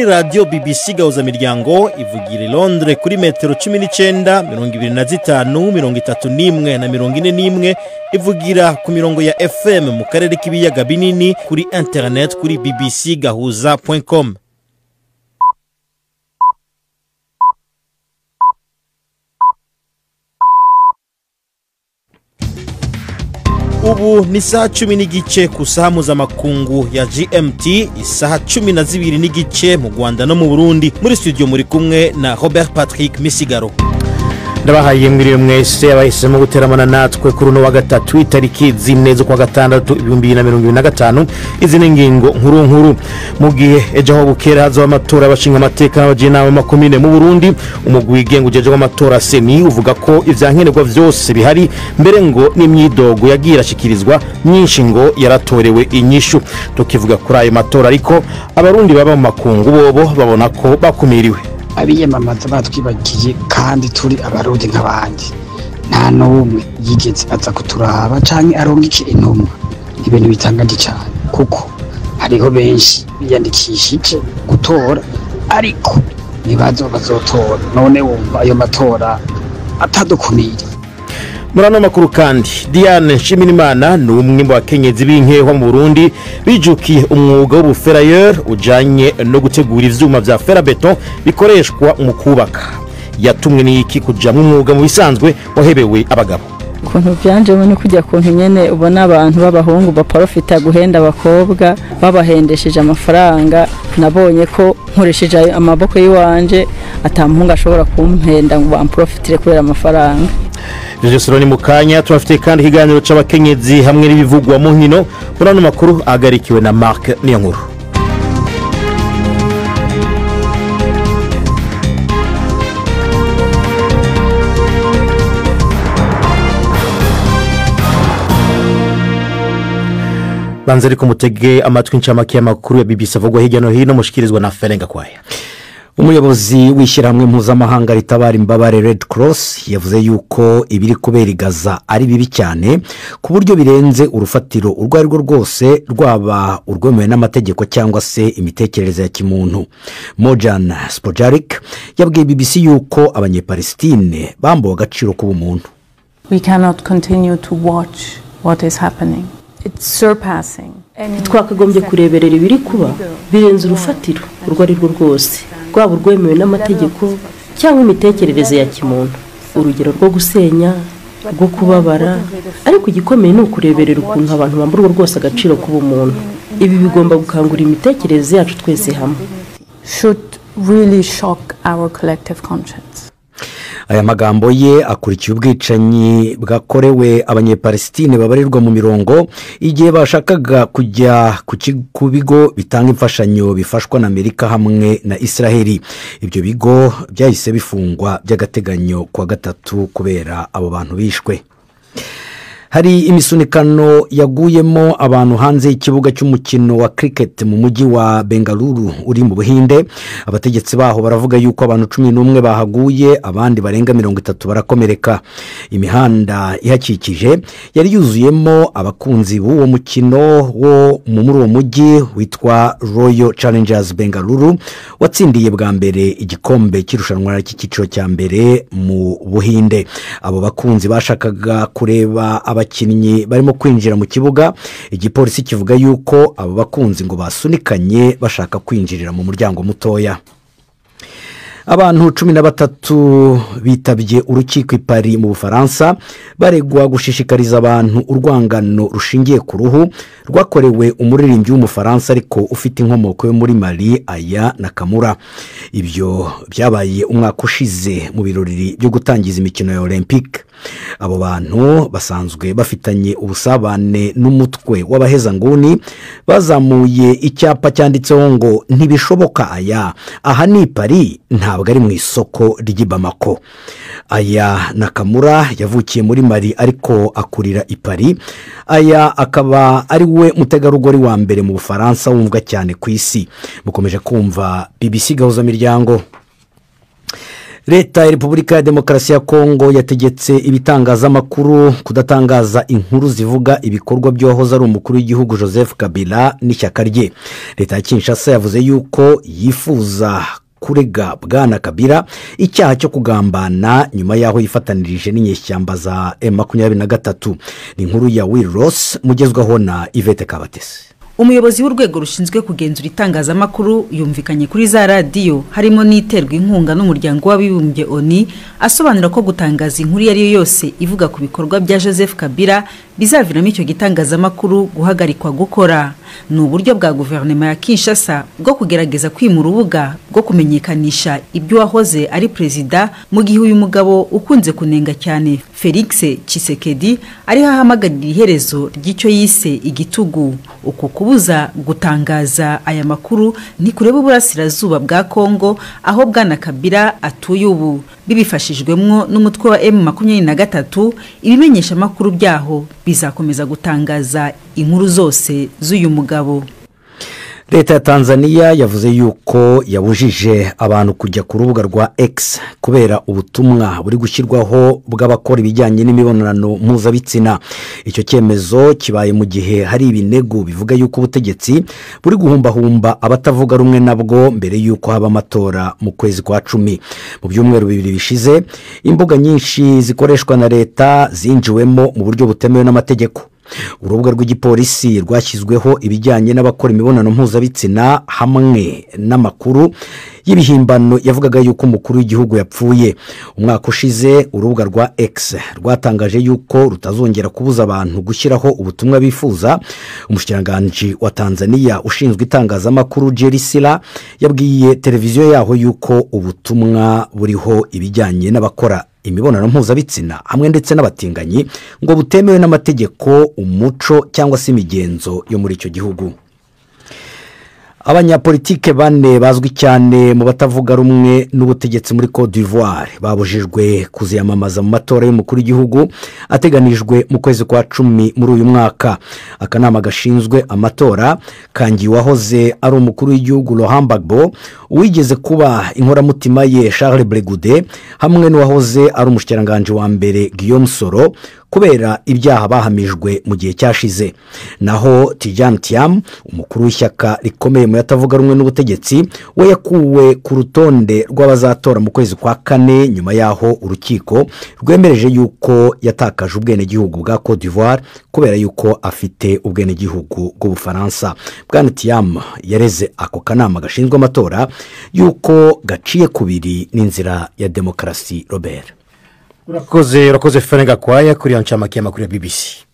ni radio BBC Gahuza Miryango ivugira i Londres kuri metero 19, 25, 31 na 41, ivugira ku mirongo ya FM mu karere k'ibiyaga binini, kuri internet kuri bbcgahuza.com. Ubu ni saa 10 n'igice ku saha mpuzamakungu ya GMT, isaha 12 n'igice mu Rwanda no mu Burundi. Muri studio muri kumwe na Robert Patrick Misigaro. Ndabahaye mwiriwe mwese abahisemo guteramana natwe kuri no wa gatatu itariki z'imwe zo kwa gatandatu 2025. Izi ni ingingo nkuru mu gihe ejo ho bukera hazo amatora abashinga amateka n'abajinama makomine mu Burundi. Umugwi wigenga ujeje w'amatora seni uvuga ko ivyankenerwa vyose bihari, mbere ngo n'imyidogo yagira ashikirizwa myinshi ngo yaratorewe inyishu. Tukivuga kuri ayo matora ariko abarundi baba mu makungu bobo babona ko bakumiriwe. Abiyamamaza batwibagiye kandi turi abarundi nk'abandi, nta n'umwe yigeze aza kuturaba canke arongike intumwa. Ibintu bitangaje cyane kuko hariho benshi biyandikishije gutora ariko bazotora. None wumva ayo matora atadukumira. Murano makuru kandi Diane Nshimirimana ni umwe mu bakenyezi b'inkeho mu Burundi bijukiye umwuga w'ubuferayeur ujanye no gutegura ivyuma vya ferabeton bikoreshwa mu kubaka. Yatumwe n'iki kuja mu mwuga mu bisanzwe wahebewe abagabo. Kuntu byanjemo ni kujya kuntu nyene ubona abantu b'abahungu baprofita guhenda abakobwa babahendesheje amafaranga. Nabonye ko nkoresheje amaboko yiwanje atamuhungu ashobora kumpenda ngo bamprofitire kubera amafaranga. Jejesironi mukanya turafite kandi ikiganiro c'abakenyezi hamwe n'ibivugwa mu nkino. Murano makuru agarikiwe na Mark Niyonkuru. Banzeri kumutege amatwi ncamake y'amakuru ya BBC avugwa hirya no hino mushikirizwa na Ferenga Kwaya. Umuyobozi w'ishyirahamwe mpuzamahanga ritabara imbabare Red Cross yavuze yuko ibiri kubera i Gaza ari bibi cyane ku buryo birenze urufatiro urwo ari rwo rwose, rwaba urwemewe n'amategeko cyangwa se imitekerereze ya kimuntu. Mojan Spojarik yabwiye BBC yuko abanyepalestine bambuwe agaciro k'ubumuntu. We cannot continue to watch what is happening. It's surpassing. Twakagombye kureberera ibiri kuba birenze urufatiro urwo ari rwo rwose, rwaba urwemewe n'amategeko cyangwa imitekerereze ya kimuntu. Urugero rwo gusenya, rwo kubabara, ariko igikomeye ni ukureberera ukuntu abantu bamburwa rwose agaciro k'ubumuntu. Ibi bigomba gukangura imitekerereze yacu twese hamwe. Should really shock our collective conscience. Aya magambo ye akurikiye ubwicanyi bwakorewe abanyepalestine babarirwa mu mirongo igihe bashakaga kujya ku bigo bitanga imfashanyo bifashwa na Amerika hamwe na Israeli. Ibyo bigo byahise bifungwa by'agateganyo kwa gatatu kubera abo bantu bishwe. Hari imisunikano yaguyemo abantu hanze y'ikibuga cy'umukino wa cricket mu mujyi wa Bengaluru uri mu Buhinde. Abategetsi baho baravuga yuko abantu 11 bahaguye, abandi barenga 30 barakomereka. Imihanda ihakikije yari yuzuyemo abakunzi b'uwo mukino wo muri uwo mujyi witwa Royal Challengers Bengaluru, watsindiye bwa mbere igikombe cy'irushanwa cy'ikiciro cya mbere mu Buhinde. Abo bakunzi bashakaga kureba abakinnyi barimo kwinjira mu kibuga. Igipolisi kivuga yuko abo bakunzi ngo basunikanye bashaka kwinjirira mu muryango mutoya. Abantu 13 bitabye urukiko i Paris mu Bufaransa baregwa gushishikariza abantu urwangano rushingiye ku ruhu rwakorewe umuririmbyi w'umufaransa ariko ufite inkomoko yo muri Mali, Aya Nakamura. Ibyo byabaye umwaka ushize mu birori byo gutangiza imikino ya Olympique. Abo bantu basanzwe bafitanye ubusabane n'umutwe w'abahezanguni bazamuye icyapa cyanditseho ngo ntibishoboka Aya, aha ni Paris, ntabwo ari mu isoko ry'i Bamako. Aya Nakamura yavukiye muri Mali ariko akurira i Paris. Aya akaba ari we mutegarugori wa mbere mu Bufaransa wumvwa cyane ku isi. Mukomeje kumva BBC Gahuza Miryango. leta ya repubulika ya demokarasi ya kongo yategetse ibitangazamakuru kudatangaza inkuru zivuga ibikorwa by'uwahoze ari umukuru w'igihugu Joseph Kabila n'ishyaka rye. Leta ya Kinshasa yavuze yuko yifuza kurega bwana Kabila icyaha cyo kugambana nyuma yaho yifatanirije n'inyeshyamba za M23. Ni inkuru ya Will Ross mugezwaho na Yvette Kabatesi. Umuyobozi w'urwego rushinzwe kugenzura itangazamakuru yumvikanye kuri za radio harimo n'iterwa inkunga n'umuryango w'abibumbye ONU asobanura ko gutangaza inkuru yari yose ivuga ku bikorwa bya Joseph Kabila bizaviramo icyo gitangazamakuru guhagarikwa gukora. Ni uburyo bwa guverinoma ya Kinshasa bwo kugerageza kwimura urubuga bwo kumenyekanisha ibyo wahoze ari perezida mu gihe uyu mugabo ukunze kunenga cyane Felix Tshisekedi ari hahamagarira iherezo ry'icyo yise igitugu. Uko kubuza gutangaza aya makuru ni kureba uburasirazuba bwa Kongo aho bwana Kabila atuye ubu, bibifashijwemwo n'umutwe wa M23. Ibimenyesha makuru byaho bizakomeza gutangaza inkuru zose z'uyu mugabo. Leta ya Tanzania yavuze yuko yabujije abantu kujya ku rubuga rwa X kubera ubutumwa buri gushyirwaho bw'abakora ibijyanye n'imibonano mpuzabitsina. Icyo cyemezo kibaye mu gihe hari ibinego bivuga yuko ubutegetsi buri guhumbahumba abatavuga rumwe nabwo mbere yuko haba amatora mu kwezi kwa 10. Mu byumweru bibiri bishize imbuga nyinshi zikoreshwa na leta zinjiwemo mu buryo butemewe n'amategeko. Urubuga rw'igipolisi rwashyizweho ibijyanye n'abakora imibonano mpuzabitsina hamwe n'amakuru y'ibihimbano yavugaga yuko umukuru w'igihugu yapfuye. Umwaka ushize urubuga rwa X rwatangaje yuko rutazongera kubuza abantu gushyiraho ubutumwa bifuza. Umushikiranganji wa Tanzania ushinzwe itangazamakuru Jerry Sila yabwiye televiziyo yaho yuko ubutumwa buriho ibijyanye n'abakora imibonano mpuzabitsina hamwe ndetse n'abatinganyi ngo butemewe n'amategeko, umuco cyangwa se imigenzo yo muri icyo gihugu. Abanyapolitike bane bazwi cyane mu batavuga rumwe n'ubutegetsi muri Côte d'Ivoire babujijwe kuziyamamaza mu matora y'umukuru w'igihugu ateganijwe mu kwezi kwa 10 muri uyu mwaka. Akanama gashinzwe amatora kangi wahoze ari umukuru w'igihugu Laurent Gbagbo, wigeze kuba inkoramutima ye Charles Blegude hamwe n'uwahoze ari umushikiranganji wa mbere Guillaume Soro kubera ibyaha bahamijwe mu gihe cyashize. Naho Tidjane Thiam, umukuru w'ishyaka rikomeye mu yatavuga rumwe n'ubutegetsi, we yakuwe ku rutonde rw'abazatora mu kwezi kwa 4 nyuma yaho urukiko rwemereje yuko yatakaje ubwene gihugu bwa Côte d'Ivoire kubera yuko afite ubwene gihugu bw'Ubufaransa. Bwana Thiam yareze ako kanama gashinzwe amatora yuko gaciye kubiri n'inzira ya demokarasi. Robert urakoze Ferenga kwaya kuri ancamake y'amakuru ya BBC.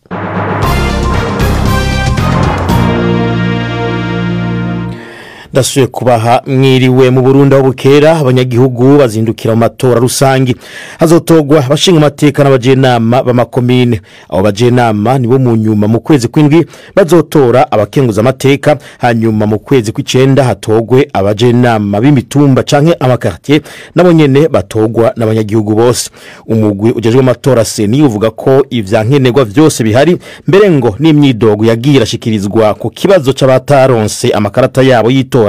Dasuye kubaha mwiriwe mu Burundi aho bukera abanyagihugu bazindukira mu matora rusangi hazotogwa bashinga amateka n'abajenama b'amakomine. Abo bajenama nibo mu nyuma mu kwezi kw'indwi bazotora abakenguza amateka, hanyuma mu kwezi kw'icenda hatogwe abajenama b'imitumba canke amakartier nabo nyene batogwa n'abanyagihugu bose. Umugwi ujejwe amatora seni uvuga ko ivyankenerwa vyose bihari, mbere ngo n'imyidogo yagira shikirizwa ku kibazo c'abataronse amakarata yabo yito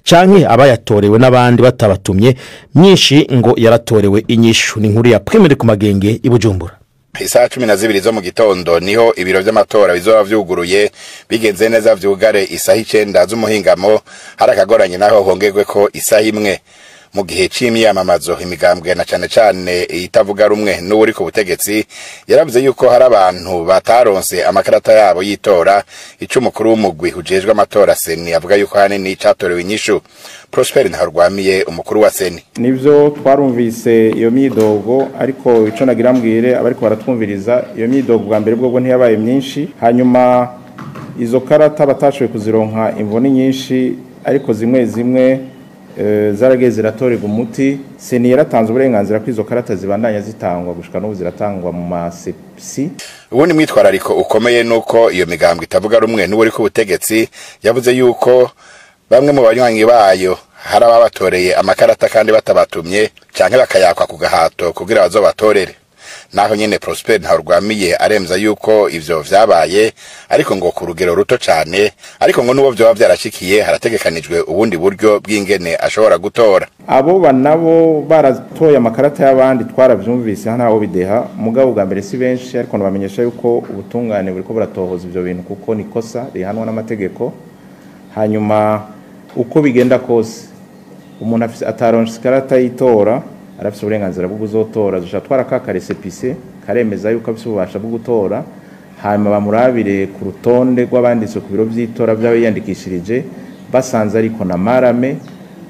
canke abayatorewe n'abandi batabatumye myinshi ngo yaratorewe inyishu. Ni inkuru ya Premier ku Magenge i Bujumbura. Isaha 12 zo mu gitondo niho ibiro by'amatora bizoba vyuguruye, bigenze neza vyugare isaha 9 z'umuhingamo, harakagoranye naho hongegwe ko isaha 1 mu gihe c'imyamamazo. Imigambwe na cyane itavuga rumwe n'uri ku butegetsi yaravuze yuko hari abantu bataronse amakarata yabo yitora. Icumukuru w'umugwi ujejwe amatora seni avuga yuko hanini cyatorewe inyishu. Prosper Ntarwamiye, umukuru wa seni: nivyo twarumvise iyo myidogo, ariko ico nagira mbwire abariko baratwumviriza, iyo myidogo bwa mbere bwo ntiyabaye myinshi, hanyuma izo karata batashoboye kuzironka imvune nyinshi, ariko zimwe zarageze ziratorerwa umuti. Seni yaratanze uburenganzira ko izo karata zibandanya zitangwa gushika n'ubu ziratangwa mu masepsi. Ubundi mwitwarariko ukomeye nuko iyo migambwe itavuga rumwe n'uri ku butegetsi yavuze yuko bamwe mu banywanyi bayo hari ababatoreye amakarata kandi batabatumye canke bakayakwa ku gahato kugira bazobatorere. naho nyene Prosper Ntawurwamiye aremza yuko ivyo vyabaye ariko ngo ku rugero ruto cane, ariko ngo nubo vyoba vyarashikiye harategekanijwe ubundi buryo bw'ingene ashobora gutora. Abo banabo baratoye amakarata y'abandi twaravyumvise hano aho bideha mugabo bwa mbere si benshi, ariko nabamenyesha yuko ubutungane buriko buratohoza ivyo bintu kuko ni kosa rihanwa n'amategeko. Hanyuma uko bigenda kose umuntu afise ataronse ikarata y'itora arafise uburenganzira bwo kuzotora, dushatwara ka resepise karemeza yuko afise ububasha bwo gutora, hanyuma bamurabire ku rutonde rw'abanditse ku biro vy'itora vy'abiyandikishirije, basanze ariko na marame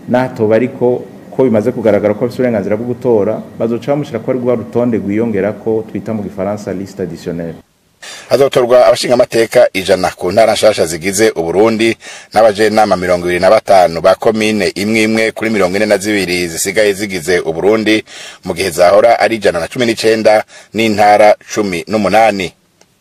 natoba ariko ko bimaze kugaragara ko afise uburenganzira bwo gutora, bazoca bamushira ko ari rwa rutonde rwiyongerako twita mu Gifaransa liste additionnelle. Hazotorwa abashinga amateka 100 ku ntara nshasha zigize Uburundi n'abajenama 25 ba komine imwe kuri 42 zisigaye zigize Uburundi, mu gihe zahora ari 119 n'intara 18.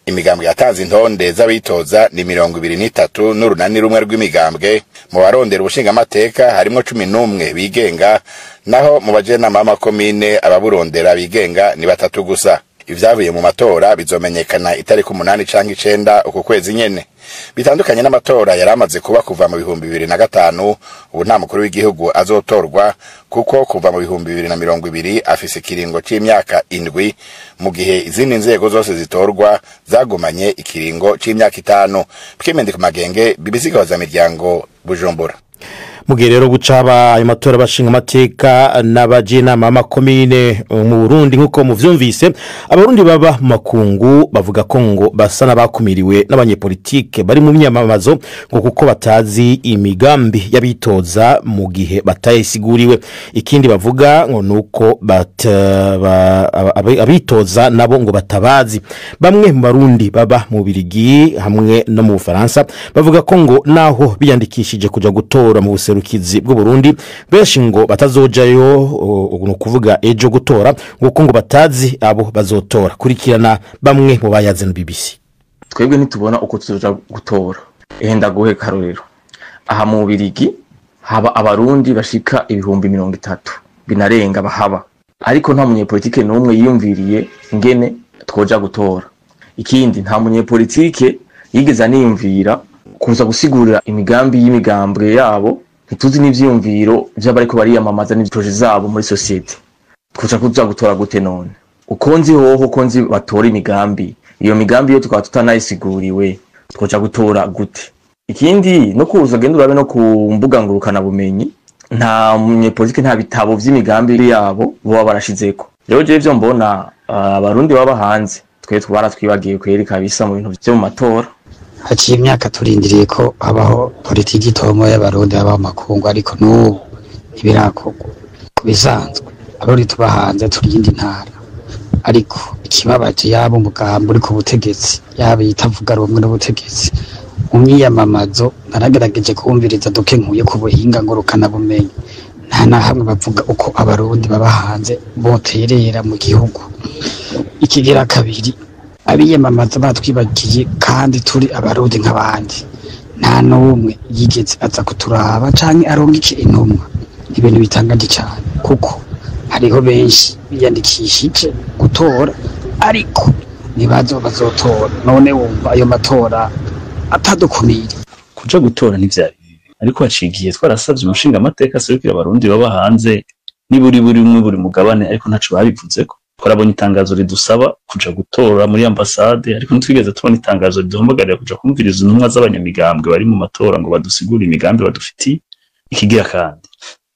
Imigambwe yatanze intonde z'abitoza ni 23 n'urunani rumwe rw'imigambwe. Mu barondera ubushinga amateka harimo 11 bigenga, naho mu bajenama b'amakomine ababurondera bigenga ni 3 gusa. Ivyavuye mu matora bizomenyekana itariki 8 canke 9 uku kwezi nyene. Bitandukanye n'amatora yaramaze kuba kuva mu 2005, ubu nta mukuru w'igihugu azotorwa kuko kuva mu 2020 afise ikiringo c'imyaka 7, mu gihe izindi nzego zose zitorwa zagumanye ikiringo c'imyaka 5. Pwimende ku magenge bibisigaza miryango Bujumbura. Mugihe rero gucaba ayo matora bashinga amateka n'abajenama b'amakomine mu Burundi nkuko muvyumvise, abarundi baba mu makungu bavuga ko ngo basa n'abakumiriwe n'abanyepolitike bari mu myamamazo ngo kuko batazi imigambi y'abitoza mu gihe batayisiguriwe. Ikindi bavuga ngo nuko abitoza nabo ngo batabazi. Bamwe mu barundi baba mu Birigi hamwe no mu Bufaransa bavuga ko ngo naho biyandikishije kuja gutora mu buserukizi bw'u Burundi benshi ngo batazojayo, no kuvuga ejo gutora nguko ngo batazi abo bazotora. Kurikirana bamwe mu bayaze no BBC. Twebwe nitubona uko tuzoja gutora, ehenda guhe karorero aha mu Birigi haba abarundi bashika 30,000 binarenga bahaba, ariko nta munyepolitike n'umwe yiyumviriye ngene twoja gutora. Ikindi nta munyepolitike yigeze aniyumvira kuza gusigurira imigambi y'imigambwe yabo, ntituzi n'ivyiyumviro vy'abariko bariyamamaza n'ibitoje zabo muri societe. Kuja kuza gutora gute none? Uko nzi hoho ko nzi batora imigambi, iyo migambi yo tukaba tutanayisiguriwe twoja gutora gute? Ikindi no kuza genda urabe no ku mbuga ngurukana bumenyi, nta munyepolitike nta bitabo vy'imigambi yabo bo barashizeko. Rero je ivyo mbona abarundi baba hanze twe twibagiye kwereka bisa mu bintu vyo mu matora. Haciye imyaka turindiriye ko habaho politiki tomo y'abarundi baba mu makungu, ariko n'ubu ntibirakorwa. Kubisanzwe abarundi tuba hanze turindi ntara, ariko ikibabaje yabo umugambi uri ku butegetsi yaba yitavuga rumwe n'ubutegetsi mu myiyamamazo naragerageje kumviriza duke nkuye ku buhinga ngurukana bumenyi, nta na hamwe bavuga uko abarundi baba hanze boterera mu gihugu. Ikigira kabiri, abiyamamaza batwibagiye kandi turi abarundi nk'abandi, nta n'umwe yigeze aza kuturaba canke aronka intumwa. Ibintu bitangaje cyane kuko hariho benshi biyandikishije gutora ariko nibazo bazotora. None wumva ayo matora atadukumira kuja gutora n'ivyari, ariko hacigiye twarasavye umushinga amateka serukira abarundi baba hanze niburi buri mugabane, ariko ntaco babivuzeko. Twarabonye itangazo ridusaba kuja gutora muri ambassade, ariko ntitwigeze tubona itangazo riduhamagarira kuja kumviriza intumwa z'abanyamigambwe bari mu matora ngo badusigure imigambi badufitiye. Ikigira kandi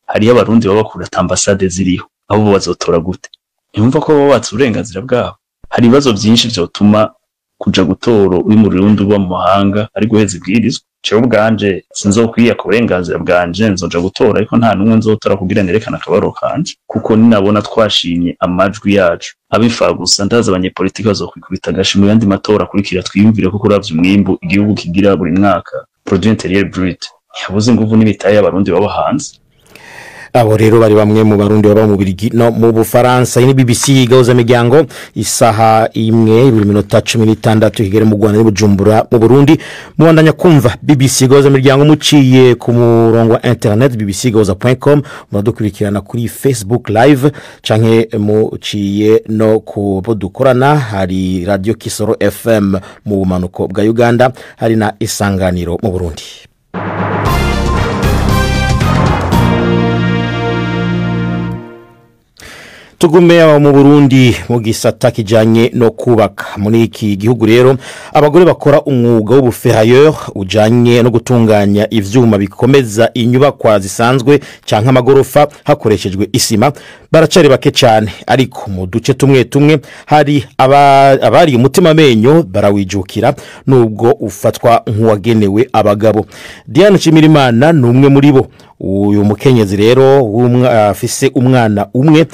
hariyo abarundi baba kure ambassade ziriho, abo bazotora gute? Yumva ko baba batse uburenganzira bwabo. Hari ibibazo byinshi vyotuma kuja gutora uri mu Burundi uba mu mahanga ari guheza ibwirizwa. Cyo ubwanje sinzokwiya ku burenganzira bwanje, nzoja gutora ariko nta numwe nzotora kugira nerekana akabaro kanje, kuko ninabona twashimye amajwi yacu abifa gusa ndaza abanyepolitike bazokwikubita gashi mu yandi matora kurikira twiyumvire ko kuravye umwimbu igihugu kigira buri mwaka produit intérieur brut yabuze nguvu n'ibitaye y'abarundi baba hanze. abo rero bari bamwe mu barundi baba mu Birigi no mu Bufaransa. Ni BBC gahuza miryango isaha imwe 16 kigere mu Rwanda n'Ubujumbura mu Burundi. Muwandanya kumva BBC gahuza miryango muciye ku murongo wa internet bbcgahuza.com, muradukurikirana kuri Facebook live canke muciye no ku bodukorana. Hari Radio Kisoro FM mu bumanuko bwa Uganda, hari na Isanganiro mu Burundi. Tugume mu Burundi mu gisata kijanye no kubaka. Muri iki gihugu rero abagore bakora umwuga w'ubuferrailleur ujanye no gutunganya ivyuma bikomeza inyubakwa zisanzwe canke amagorofa hakoreshejwe isima baracari bake cyane, ariko mu duce tumwe hari abari umutima menyo barawijukira nubwo ufatwa nk'uwagenewe abagabo. Diane Nshimirimana numwe muri bo. Uyu mukenyezi rero afise umwana umwe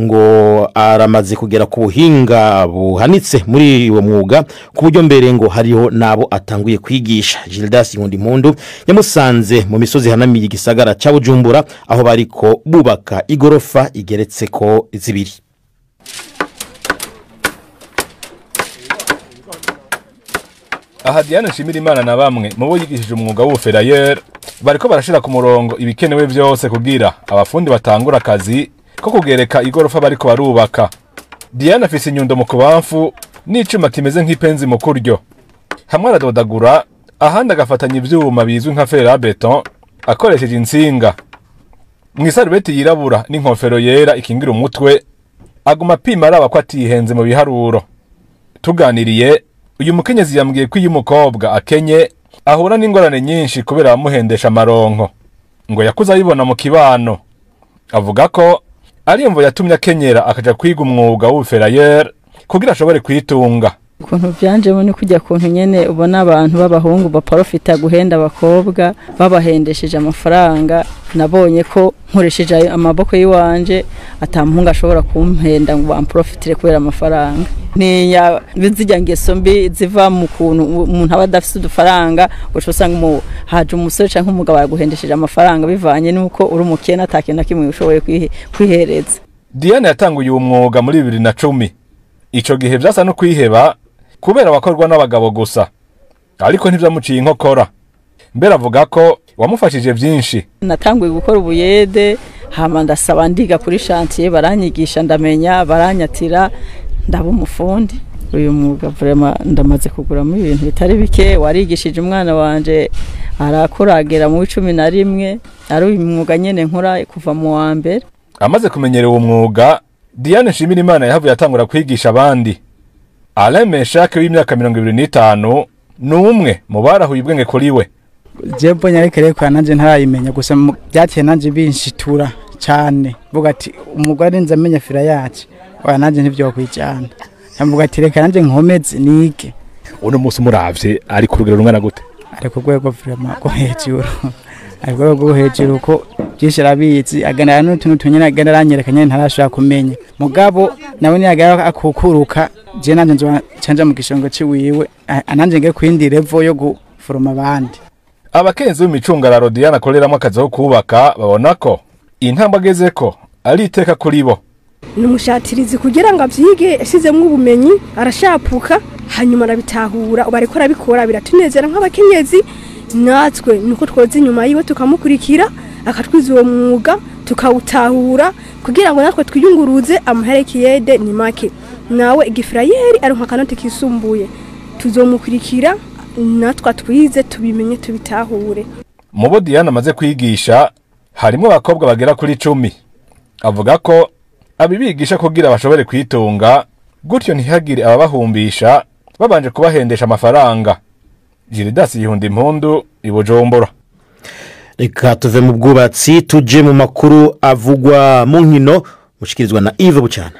ngo aramaze kugera ku buhinga buhanitse muri uwo mwuga ku buryo mbere ngo hariho nabo atanguye kwigisha. Gildas Nkundimpundu yamusanze mu misozi hanamiye igisagara ca Bujumbura aho bariko bubaka igorofa igeretse ko zibiri. Aha Diane Nshimirimana na bamwe mu bo yigishije umwuga w'ubuferrailleur bariko barashira ku murongo ibikenewe byose kugira abafundi batangura akazi ko kugereka igorofa bariko barubaka. Diane afise inyundo mu kubamfu n'icuma kimeze nk'ipenzi mu kuryo, hamwe aradodagura ahandi agafatanya ivyuma bizwi nka fer à beton akoresheje insinga. Mwisarubeti yirabura n'inkofero yera ikingira umutwe aguma pima araba ko atihenze mu biharuro. Tuganiriye uyu mukenyezi yambwiye ko uyu mukobwa akenye ahura n'ingorane nyinshi kubera amuhendesha amaronko, ngo yakuza ayibona mu kibano. Avuga ko ari imvo yatumye akenyera akaja kwiga umwuga w'ubuferrailleur kugira ashobore kwitunga. Ukuntu byanjemo ni kujya kuntu nyene ubona abantu b'abahungu baprofita guhenda abakobwa babahendesheje amafaranga. Nabonye ko nkoresheje amaboko yiwanje atamuhunga ashobora kumpenda ngo bamprofitire kubera amafaranga. Niya bizijya ngeso mbi ziva mu kuntu umuntu aba adafite udufaranga usanga haje umusore canke umugabo yaguhendesheje amafaranga bivanye nuko uri umukene atakenda kimwe ushoboye kwihereza. Diane yatanguye uwo mwuga muri 2010. Ico gihe vyasa no kwiheba kubera wakorwa n'abagabo gusa, ariko ntivyamuciye inkokora. Mbere avuga ko wamufashije vyinshi. Natanguye gukora ubuyede, hama ndasaba ndiga kuri chantier, baranyigisha ndamenya, baranyatira, ndaba umufundi. Uyu mwuga vraiment ndamaze kugura mu ibintu bitari bike. Warigishije umwana wanje arakoragera mu 11, ari uyu mwuga nyene nkora kuva mu wa mbere. Amaze kumenyera uwo mwuga, Diane Nshimirimana yahavuye atangura kwigisha abandi. Alain Meshake w'imyaka 25 numwe mu barahuye ubwenge kuri we. Jembo nyarikere kwa nanje ntarayimenya gusa byatiye nanje binshitura cyane. Vuga ati umugore nza amenya fira yacu. Wa nanje ntivyo kwijana. Yamvuga ati reka nanje nkomeze nige. Uno musi muravye ari ku rugero rungana gute? Ari ku rwego vraiment ko hejuru. Ari ku rwego hejuru ko byinshi rabizi aganira n'utuntu tunyene agenda ranyerekanye ntarashaka kumenya. Mugabo nabone yagara akukuruka je nanje nzo canja mu gishongo ciwiwe ananje nge kwindi level yo guforoma abandi. Abakenzi b'imicungararo Diane akoreramo akazi ko kubaka babona ko intambwe agezeko ari iteka kuri bo. Numushatirizi kugira ngo avyige ashizemwe ubumenyi arashapuka hanyuma arabitahura ubareko arabikora biratunezera nk'abakenyezi. Natwe nuko twoze inyuma yiwe tukamukurikira akatwiza uwo mwuga tukawutahura kugira ngo natwe twiyunguruze amuherekiyede ni make. Nawe igifrayeri ari nka kanoti kisumbuye tuzomukurikira natwe twize tubimenye tubitahure. Mubo Diane amaze kwigisha harimo abakobwa bagera kuri 10. Avuga ko abibigisha kugira bashobore kwitunga gutyo ntihagire ababahumbisha babanje kubahendesha amafaranga. Gildas Nkundimpundu ibujumbura. Reka tuve mu bwubatsi tuje mu makuru avugwa mu nkino mushikirizwa na Yves Bucana.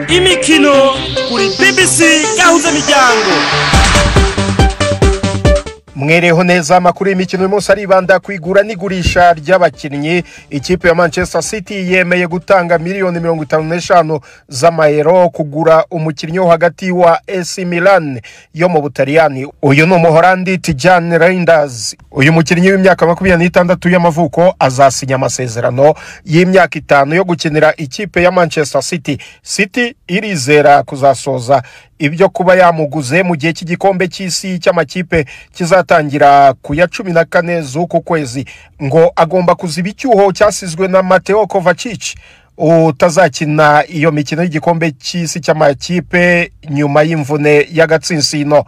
Imikino kuri BBC gahuza miryango. mu mwereho neza amakuru y'imikino uyu munsi aribanda ku igura n'igurisha ry'abakinnyi. Ikipe ya Manchester City yemeye gutanga miliyoni 55 z'amayero kugura umukinnyi wo hagati wa AC Milan yo mu Butaliyani. Uyu ni umuholandi Tijani Reinders. Uyu mukinnyi w'imyaka 26 y'amavuko azasinya amasezerano y'imyaka 5 yo gukinira ikipe ya Manchester City. City irizera kuzasoza ibyo kuba yamuguze mu gihe cy'igikombe cy'isi cy'amakipe kizatangira ku ya 14 z'uku kwezi. Ngo agomba kuziba icyuho cyasizwe na Mateo Kovacic utazakina iyo mikino y'igikombe cy'isi cy'amakipe nyuma y'imvune y'agatsinsino.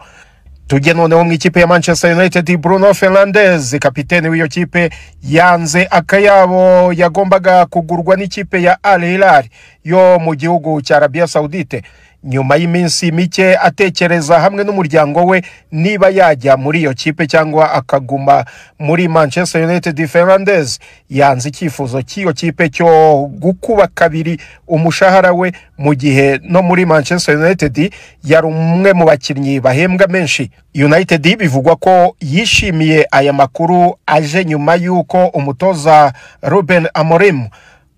Tujye noneho mu ikipe ya Manchester United. Bruno Fernandes, kapiteni w'iyo kipe, yanze akayabo yagombaga kugurwa n'ikipe ya Al Hilal yo mu gihugu cya Arabia Saudite. Nyuma y'iminsi mike atekereza hamwe n'umuryango we niba yajya muri iyo kipe cyangwa akaguma muri Manchester United, Fernandes yanze icyifuzo cy'iyo kipe cyo gukuba kabiri umushahara we, mu gihe no muri Manchester United yari umwe mu bakinnyi bahembwa menshi. United bivugwa ko yishimiye aya makuru aje nyuma y'uko umutoza Ruben Amorim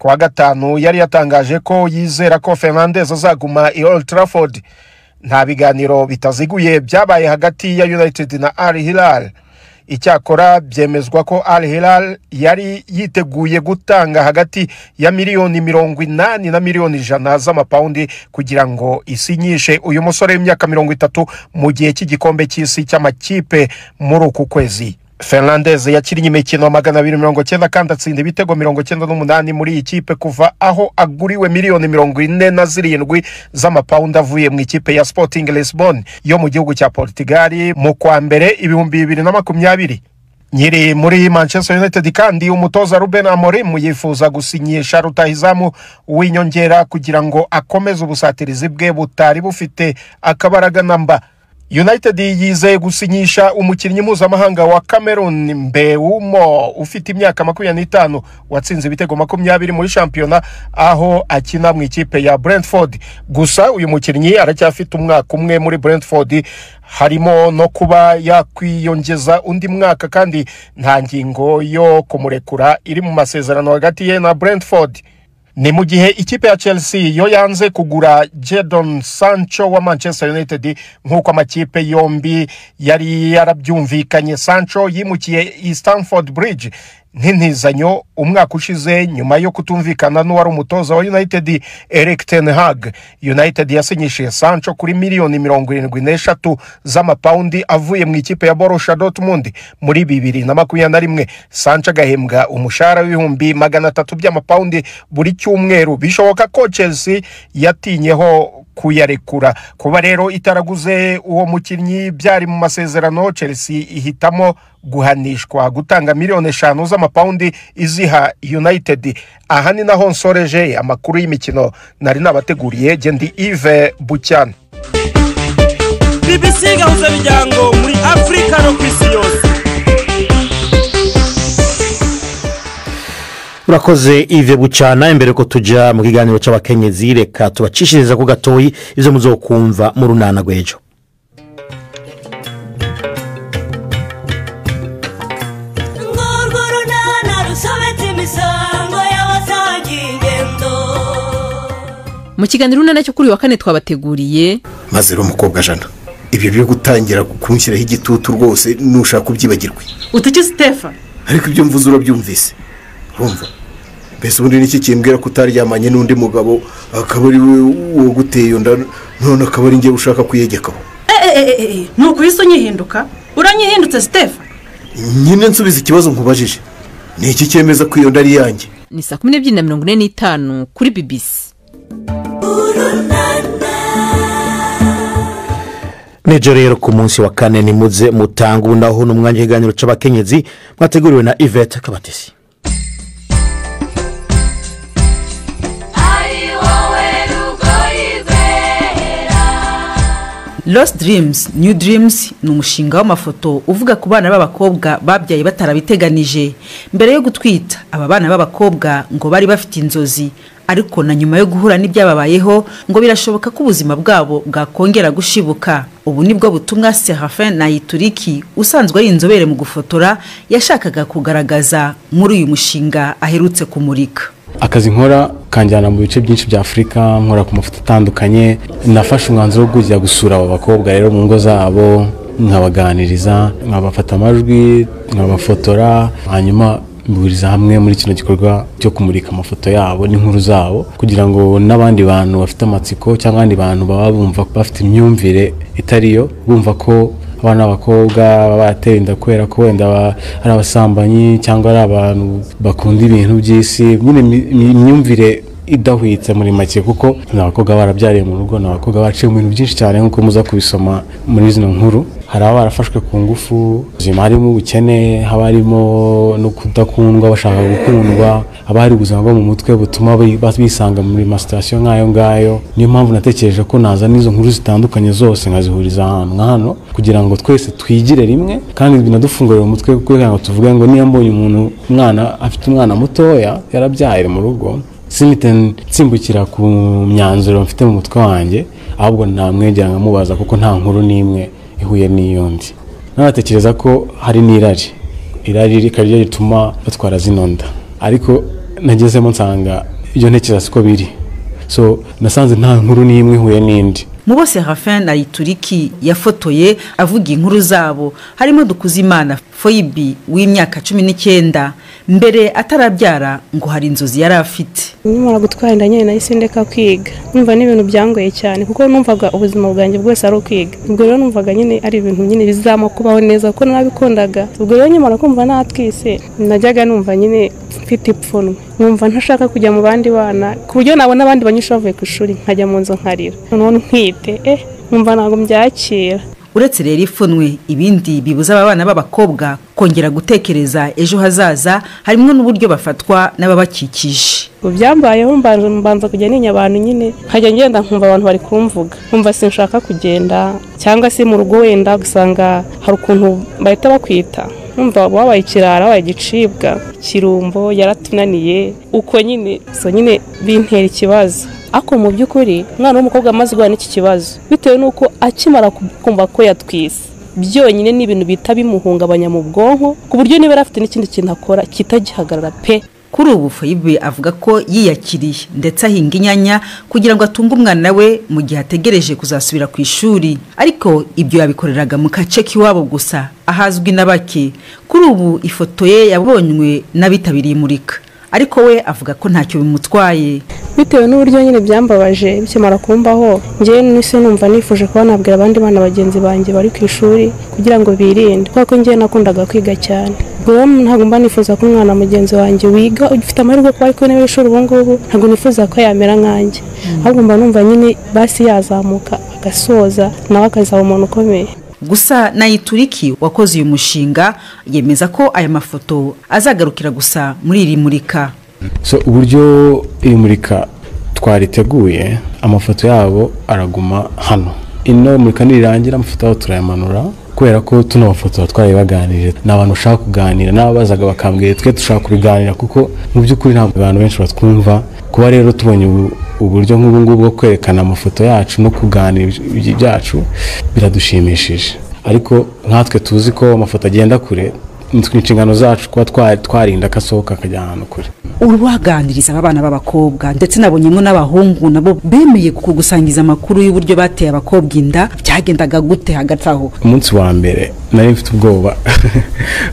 kuwa gatanu yari yatangaje ko yizera ko Fernandes azaguma i Old Trafford. Nta biganiro bitaziguye byabaye hagati ya United na Al Hilal. Icyakora byemezwa ko Al Hilal yari yiteguye gutanga hagati ya miliyoni 80 na miliyoni 100 z'amapaundi kugira ngo isinyishe uyu musore w'imyaka 30 mu gihe cy'igikombe cy'isi cy'amakipe muri uku kwezi. Fernandes yakinnye imikino 290 kandi atsinda ibitego 98 muri iyi kipe kuva aho aguriwe miliyoni 47 z'amapaundi avuye mu ikipe ya Sporting Lisbon yo mu gihugu cya Portugal mu kwa mbere 2020. Nyiri muri Manchester United kandi umutoza Ruben Amorim yifuza gusinyisha rutahizamu w'inyongera kugira ngo akomeze ubusatirizi bwe butari bufite akabaraga namba. United yizeye gusinyisha umukinnyi mpuzamahanga wa Cameroon Mbeumo ufite imyaka 25 watsinze ibitego 20 muri shampiyona aho akina mu ikipe ya Brentford. Gusa uyu mukinnyi aracyafite umwaka umwe muri Brentford, harimo no kuba yakwiyongeza undi mwaka kandi nta ngingo yo kumurekura iri mu masezerano hagati ye na Brentford. Ni mu gihe ikipe ya Chelsea yo yanze kugura Jadon Sancho wa Manchester United nk'uko amakipe yombi yari yarabyumvikanye. Sancho yimukiye i Stamford Bridge nk'intizanyo umwaka ushize nyuma yo kutumvikana n'uwari umutoza wa United Erik ten Hag. United yasinyishije Sancho kuri miliyoni 73 z'amapaundi avuye mu ikipe ya Borussia Dortmund muri 2021. Sancho agahembwa umushahara w'ibihumbi 300 by'amapaundi buri cyumweru. Bishoboka ko Chelsea yatinyeho kuyarekura. Kuba rero itaraguze uwo mukinnyi byari mu masezerano, Chelsea ihitamo guhanishwa gutanga miliyoni 5 z'amapaundi iziha United. Aha ni naho nsoreje amakuru y'imikino nari nabateguriye. Gendi Yves Bucyana. BBC gahuza bijyango muri Afrika no kwisi yose. Urakoze Yves Bucyana. Imbere ko tujya mu kiganiro cy'abakenyezi reka tubacishiriza ku gatoyi izo muzokumva mu runana rw'ejo. Mu kiganiro runana cyo kuri wa kane twabateguriye maze ro mukobwa Jana, ibyo byo gutangira kunshyiraho igitutu rwose nushaka kubyibagirwe. Utuki Stefan, ariko ibyo mvuze urabyumvise. Urumva mbese ubundi niki kimbwira ko utaryamanye n'undi mugabo akaba ari we wo guteye nda none akaba ari nge ushaka kuyegekaho. nuko yiso nyihinduka uranyihindutse Stefan. Nyine nsubiza ikibazo nkubajije, ni iki cyemeza ko iyo ndari yanjye? Ni 12:45 kuri BBC. Nejo rero ku munsi wa kane nimuze mutanga ubunaho n'umwanya w'ikiganiro cy'abakenyezi mwateguriwe na Yvette Kabatesi. Lost Dreams New Dreams ni umushinga w'amafoto uvuga ku bana b'abakobwa babyaye batarabiteganije. Mbere yo gutwita aba bana b'abakobwa ngo bari bafite inzozi, ariko na nyuma yo guhura n'ibyababayeho ngo birashoboka ko ubuzima bwabo bwakongera gushibuka. Ubu nibwo butumwa Serafin Nayituriki usanzwe ari inzobere mu gufotora yashakaga kugaragaza muri uyu mushinga aherutse kumurika. Akazi nkora kanjyana mu bice byinshi bya Afrika, nkora ku mafoto atandukanye. Nafashe umwanzuro wo kujya gusura aba bakobwa rero mu ngo zabo, nkabaganiriza, nkabafata amajwi, nkabafotora, hanyuma mburiza hamwe muri kino gikorwa cyo kumurika amafoto yabo n'inkuru zabo, kugira ngo n'abandi bantu bafite amatsiko cyangwa abandi bantu baba bumva bafite imyumvire itariyo, bumva ko abana b'abakobwa bateye inda kubera ko wenda ari abasambanyi cyangwa ari abantu bakunda ibintu by'isi, nyine imyumvire idahwitse muri make, kuko n'abakobwa barabyariye mu rugo, n'abakobwa baciye mu bintu byinshi cyane nk'uko muza kubisoma muri zino nkuru. Hari abarafashwe ku ngufu, harimo ubukene, haba harimo no kudakundwa, bashaka gukundwa, haba hari ubuzima bwo mu mutwe butuma bisanga muri masitasiyo nk'ayo ngayo. Niyo mpamvu natekereje ko naza n'izo nkuru zitandukanye zose nkazihuriza ahantu nka hano, kugira ngo twese twigire rimwe kandi binadufungurira umutwe, kugira ngo tuvuge ngo niyo mbonye umwana afite umwana mutoya yarabyaye mu rugo, simite nsimbukira ku myanzuro mfite mu mutwe wanjye, ahubwo namwegera nkamubaza, kuko nta nkuru n'imwe ihuye n'iyundi. Nabatekereza ko hari irari rikaryo rituma batwara zino nda, ariko nagezemo nsanga ibyo ntekereza siko biri, so nasanze nta nkuru n'imwe ihuye n'indi. Mu bose Serafin Nayituriki yafotoye avuga inkuru zabo harimo Dukuzimana Foibi w'imyaka 19. Mbere atarabyara ngo hari inzozi yari afite. Nimara gutwara inda nyine nahise ndeka kwiga, numva n'ibintu byangoye cyane kuko numvaga ubuzima bwanjye bwose ari ukwiga. Ubwo rero numvaga nyine ari ibintu nyine bizamo kubaho neza kuko nabikundaga. Ubwo rero nyuma kumva natwise najyaga numva nyine mfite ipfunwe, numva ntashaka kujya mu bandi bana, ku buryo nabona abandi banyeshuri bavuye ku ishuri nkajya mu nzu nkarira, none ntwite numva ntabwo mbyakira. Uretse rero ipfunwe, ibindi bibuza aba bana b'abakobwa kongera gutekereza ejo hazaza harimo n'uburyo bafatwa n'ababakikije. Byambayeho mbanza kujya ninya abantu nyine, nkajya ngenda nkumva abantu bari kumvuga, nkumva sinshaka kugenda, cyangwa se mu rugo wenda gusanga hari ukuntu bahita bakwita, nkumva wabaye ikirara, wabaye igicibwa, kirumbo, yaratunaniye, uko nyine so nyine bintera ikibazo. Ako mu by'ukuri umwana w'umukobwa amaze guhura n'iki kibazo bitewe n'uko akimara kumva ko yatwise, byonyine n'ibintu bita bimuhungabanya mu bwonko, ku buryo niba afite n'ikindi kintu akora kitagihagarara pe. Kuri ubu Foibe avuga ko yiyakiriye ndetse ahinga inyanya kugira ngo atunge umwana we mu gihe ategereje kuzasubira ku ishuri, ariko ibyo yabikoreraga mu gace k'iwabo gusa ahazwi na bake. Kuri ubu ifoto ye yabonywe n'abitabiriye imurika, ariko we avuga ko ntacyo bimutwaye bitewe n'uburyo nyine byambabaje bikimara kumbaho. Ngiye nise numva nifuje kuba nabwira abandi bana bagenzi banjye bari ku ishuri kugira ngo birinde, kuko ngiye nakundaga kwiga cyane. Ubwo ntabwo mba nifuza ko umwana mugenzi wanjye wiga ufite amahirwe kuba ari ku ntebe y'ishuri ubu ngubu, ntabwo nifuza ko yamera nkanjye, ahubwo mba numva nyine basi yazamuka agasoza nawe akazaba umuntu ukomeye. Gusa Nayituriki wakoze uyu mushinga yemeza ko aya mafoto azagarukira gusa muri iri murika. So uburyo iri murika twariteguye, amafoto yabo araguma hano. Ino murika nirangira amafoto yabo turayamanura, kubera ko tuno mafoto twari baganirije n'abantu ushaka kuganira, n'abazaga bakambwira twe dushaka kubiganira, kuko mu by'ukuri ntabwo abantu benshi batwumva. Kuba rero tubonye uburyo nk'ubu ngubu bwo kwerekana amafoto yacu no kuganira ibyacu biradushimishije, ariko nkatwe tuzi ko amafoto agenda kure, inshingano zacu kuba twarinda akasohoka akajya ahantu kure. Urubaganiriza abana b'abakobwa ndetse nabonyemo n'abahungu nabo bemeye kugusangiza amakuru y'uburyo bateye abakobwa inda, byagendaga gute hagati aho? Umunsi wa mbere nari mfite ubwoba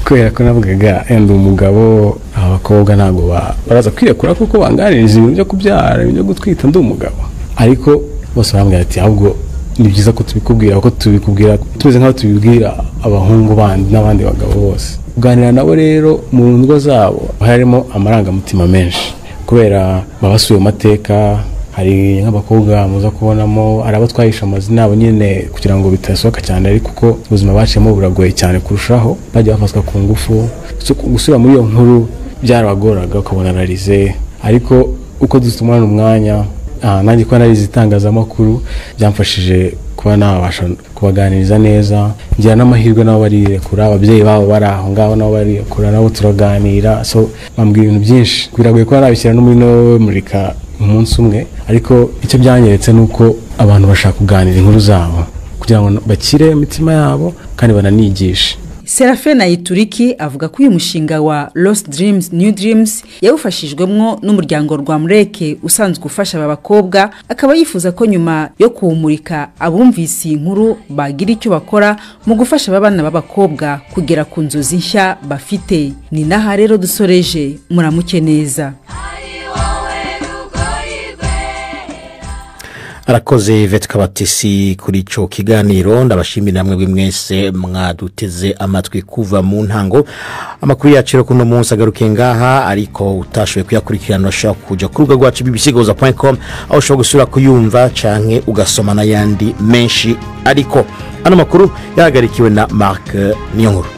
kubera ko navugaga enda umugabo, abakobwa ntabwo baraza kwirekura kuko banganiriza ibintu byo kubyara, ibyo gutwita ndi umugabo, ariko bose barambwira ati ahubwo ni byiza ko tubikubwira, kuko tubikubwira tumeze nk'aho tubibwira abahungu bandi n'abandi bagabo bose. Kuganira nabo rero mu ngo zabo harimo amarangamutima menshi, kubera babasuye mu mateka. Hari nk'abakobwa muza kubonamo ari abo twahisha amazina yabo nyine kugira ngo bitasohoka cyane, ariko kuko ubuzima baciyemo buragoye cyane kurushaho, bajya bafatwa ku ngufu. Gusura muri iyo nkuru byarabagoraga, ukabona ararize, ariko uko dutumana umwanya nanjye ko narize itangazamakuru byamfashije kuba nabasha kubaganiriza neza ngira n'amahirwe nabo barirekura ababyeyi babo bari aho ngaho nabo barirekura nabo turaganira so bambwira ibintu byinshi biragoye ko nabishyira no muri no murika umunsi umwe ariko icyo byanyeretse nuko abantu bashaka kuganira inkuru zabo kugira ngo bakire imitima yabo kandi bananigishe. Serafina Ituriki avuga ko uyu mushinga wa Lost Dreams New Dreams yawufashijwemo n'umuryango Rwamureke usanzwe ufasha aba bakobwa, akaba yifuza ko nyuma yo kuwumurika abumvise inkuru bagira icyo bakora mu gufasha abana b'abakobwa kugera ku nzozi nshya bafite. Ni naha rero dusoreje, muramuke neza. Arakoze Yvette Kabatesi kuri ico kiganiro. Ndabashimira namwe mwese mwaduteze amatwi kuva mu ntango. Amakuru yacu kuno munsi agaruke ngaha, ariko utashoboye kuyakurikirana ushaka kuja ku rubuga rwacu bbcgoza.com aho ushobora gusura kuyumva canke ugasoma n'ayandi menshi. Ariko ano makuru yahagarikiwe na Mark Niyonkuru.